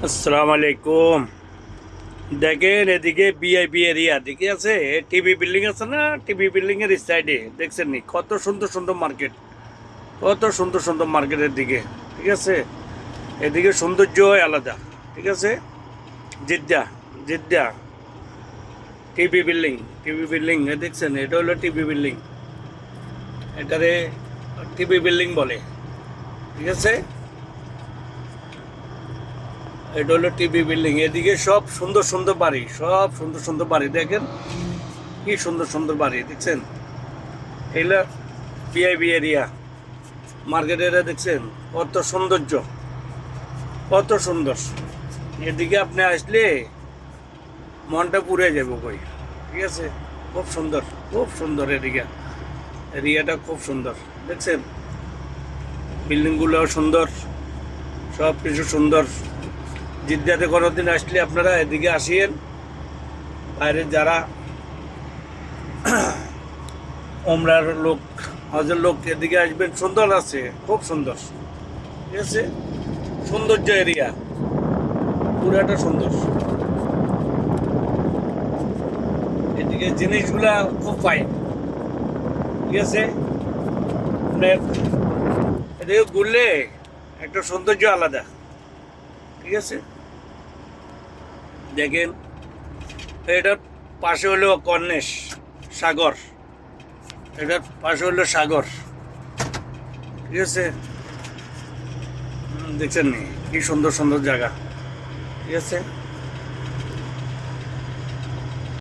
আসসালামু আলাইকুম। দেখেন এদিকে বিআইপি এরিয়া দিকে আছে, টিভি বিল্ডিং আছে না, টিভি বিল্ডিং এর সাইডে দেখছেন নি কত সুন্দর সুন্দর মার্কেট, কত সুন্দর সুন্দর মার্কেটের দিকে। ঠিক আছে, এদিকে সৌন্দর্য আলাদা। ঠিক আছে, Jeddah Jeddah TV building, TV building দেখছেন, এটা হলো টিভি বিল্ডিং, এটারে টিভি বিল্ডিং বলে। ঠিক আছে, এটা হলো টিভি বিল্ডিং। এদিকে সব সুন্দর সুন্দর বাড়ি, সব সুন্দর সুন্দর বাড়ি। দেখেন কি সুন্দর সুন্দর বাড়ি দেখছেন, এগুলো ভিআইপি এরিয়া মার্কেট এরিয়া। দেখছেন কত সৌন্দর্য, কত সুন্দর। এদিকে আপনি আসলে মনটা পুড়ে যাবে কই। ঠিক আছে, খুব সুন্দর, খুব সুন্দর এদিকে, এরিয়াটা খুব সুন্দর। দেখছেন বিল্ডিংগুলোও সুন্দর, সব কিছু সুন্দর। জিদ্দাতে কোনোদিন আসলে আপনারা এদিকে আসিয়েন। বাইরের যারা ওমরার লোক, হজের লোক, এদিকে আসবেন। সুন্দর আছে, খুব সুন্দর। ঠিক আছে, সৌন্দর্য এরিয়া, পুরাটা সুন্দর। এদিকে জিনিসগুলা খুব ফাইন। ঠিক আছে, আপনার এদিকে ঘুরলে একটা সৌন্দর্য আলাদা। ঠিক আছে, দেখেন এটার পাশে হলো কর্নেশ সাগর, এটার পাশে হলো সাগর। ঠিক আছে, দেখছেন নি কি সুন্দর সুন্দর জায়গা। ঠিক আছে।